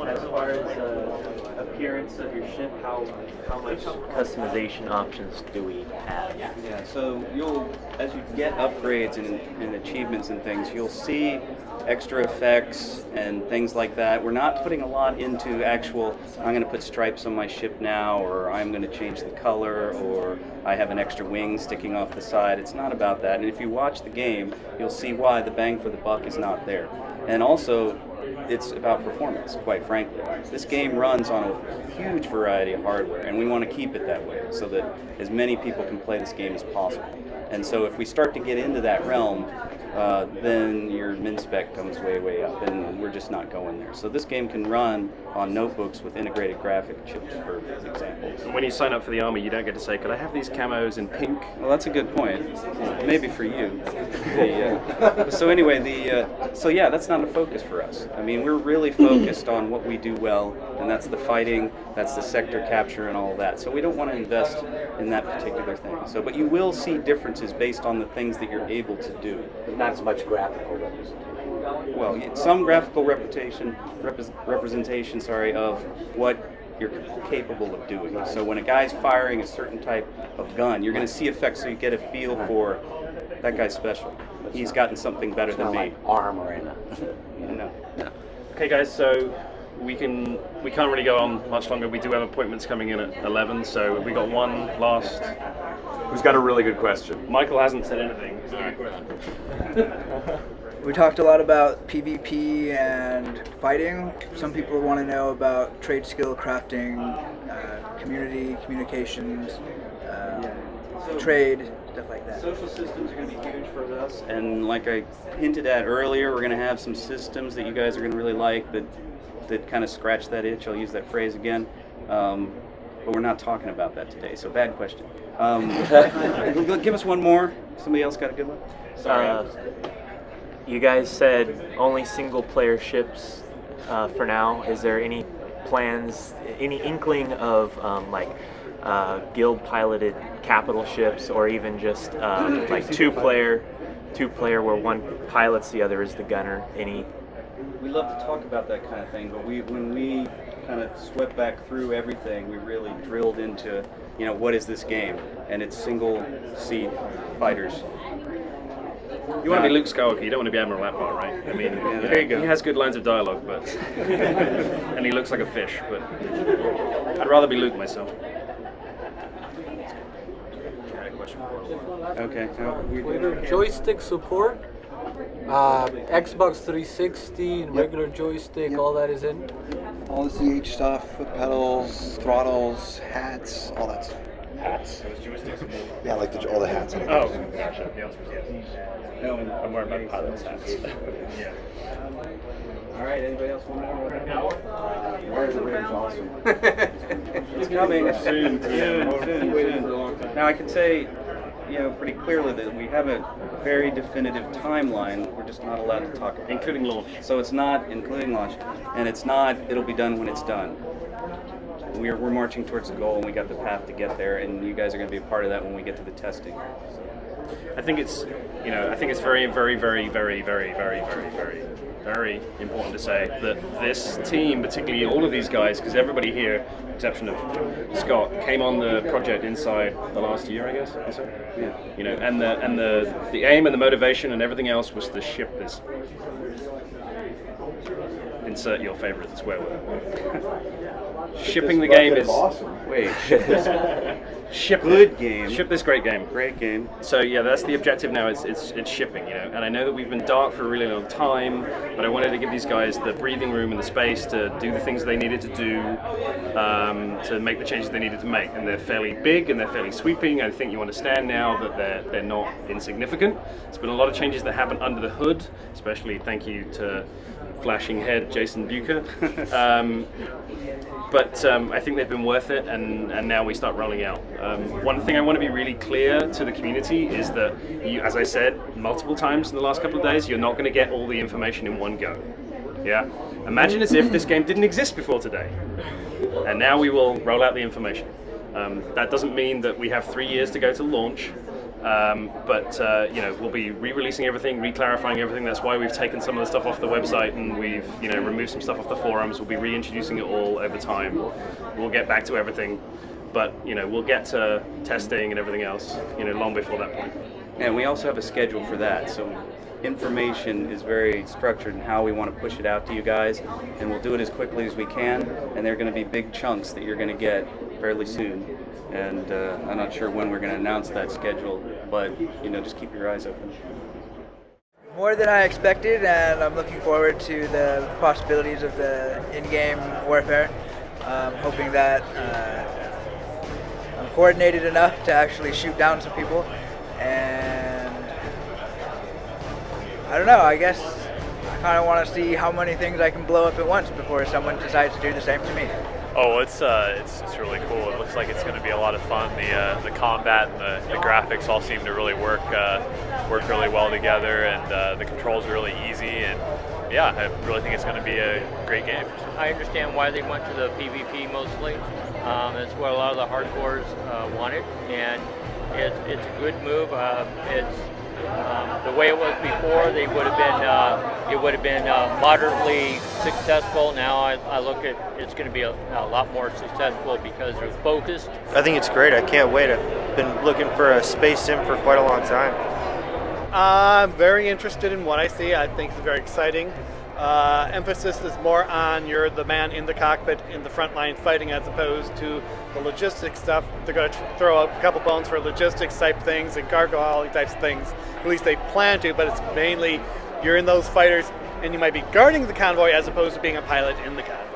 As far as appearance of your ship, how much customization options do we have? Yeah, so as you get upgrades and achievements and things, you'll see extra effects and things like that. We're not putting a lot into actual, I'm going to put stripes on my ship now, or I'm going to change the color, or I have an extra wing sticking off the side. It's not about that. And if you watch the game, you'll see why the bang for the buck is not there. And also, it's about performance, quite frankly. This game runs on a huge variety of hardware, and we want to keep it that way so that as many people can play this game as possible. And so if we start to get into that realm, then your min spec comes way, way up, and we're just not going there. So this game can run on notebooks with integrated graphic chips, for example. When you sign up for the army, you don't get to say, could I have these camos in pink? Well, that's a good point. Maybe for you. So anyway, so yeah, that's not a focus for us. I mean, we're really focused on what we do well, and that's the fighting, that's the sector capture and all that. So we don't want to invest in that particular thing. So, but you will see differences based on the things that you're able to do. Not as much graphical representation. Well, some graphical representation, of what you're capable of doing. So when a guy's firing a certain type of gun, you're going to see effects so you get a feel for that guy's special. He's gotten something better than me. Like armor in it. No. Okay, guys, so we can't really go on much longer. We do have appointments coming in at 11, so we got one last. Who's got a really good question? Michael hasn't said anything. It's a good question. We talked a lot about PvP and fighting. Some people want to know about trade skill crafting, community, communications, trade, stuff like that. Social systems are going to be huge for us, and like I hinted at earlier, we're going to have some systems that you guys are going to really like that kind of scratch that itch. I'll use that phrase again. But we're not talking about that today, so bad question. Give us one more. Somebody else got a good one? Sorry. You guys said only single-player ships for now. Is there any plans, any inkling of guild-piloted capital ships, or even just like two-player where one pilots, the other is the gunner? Any? We love to talk about that kind of thing, but when we kind of swept back through everything, we really drilled into, what is this game? And it's single-seat fighters. You want to be Luke Skywalker, you don't want to be Admiral Akbar, right? I mean, there you go. He has good lines of dialogue, but and he looks like a fish, but I'd rather be Luke myself. Okay. Joystick support, Xbox 360 and regular joystick, all that is in. All the CH stuff, foot pedals, throttles, hats, all that stuff. Hats. Yeah, like all the hats. Oh, gotcha. The answer is yes. No, I'm worried about pilot's hats. Yeah. All right, anybody else want more? Where's the ridge? Awesome. It's coming soon. Now I can say, pretty clearly that we have a very definitive timeline. We're just not allowed to talk about including launch. So it's not including launch, and it's not. It'll be done when it's done. We're marching towards the goal, and we got the path to get there, and you guys are going to be a part of that when we get to the testing. I think it's very, very, very, very, very, very, very, very, very important to say that this team, particularly all of these guys, because everybody here, exception of Scott, came on the project inside the last year, I guess. Yeah. And the aim and the motivation and everything else was to ship this. Insert your favorite swear word. Shipping the game is awesome. Wait, ship this good game. Ship this great game. Great game. So yeah, that's the objective now. It's shipping, And I know that we've been dark for a really long time, but I wanted to give these guys the breathing room and the space to do the things they needed to do, to make the changes they needed to make. And they're fairly big and they're fairly sweeping. I think you understand now that they're not insignificant. There's been a lot of changes that happened under the hood, especially thank you to flashing head Jason Bucher. But I think they've been worth it, and now we start rolling out. One thing I want to be really clear to the community is that, as I said multiple times in the last couple of days, you're not going to get all the information in one go. Yeah? Imagine as if this game didn't exist before today, and now we will roll out the information. That doesn't mean that we have 3 years to go to launch. But we'll be re-releasing everything, re-clarifying everything. That's why we've taken some of the stuff off the website and we've removed some stuff off the forums. We'll be reintroducing it all over time. We'll get back to everything, but we'll get to testing and everything else long before that point. And we also have a schedule for that, so information is very structured in how we want to push it out to you guys, and we'll do it as quickly as we can, and they're going to be big chunks that you're going to get fairly soon. And I'm not sure when we're going to announce that schedule, but just keep your eyes open. More than I expected, and I'm looking forward to the possibilities of the in-game warfare. I'm hoping that I'm coordinated enough to actually shoot down some people, and I don't know, I guess I kind of want to see how many things I can blow up at once before someone decides to do the same to me. Oh, it's really cool. It looks like it's going to be a lot of fun. The combat and the graphics all seem to really work really well together, and the controls are really easy. And yeah, I really think it's going to be a great game. I understand why they went to the PvP mostly. That's what a lot of the hardcores wanted, and it's a good move. It's the way it was before. They would have been moderately successful. Now I look at it's going to be a lot more successful because they're focused. I think it's great. I can't wait. I've been looking for a space sim for quite a long time. I'm very interested in what I see. I think it's very exciting. Emphasis is more on you're the man in the cockpit in the front line fighting as opposed to the logistics stuff. They're going to throw a couple bones for logistics type things and cargo hauling types of things. At least they plan to, but it's mainly you're in those fighters and you might be guarding the convoy as opposed to being a pilot in the convoy.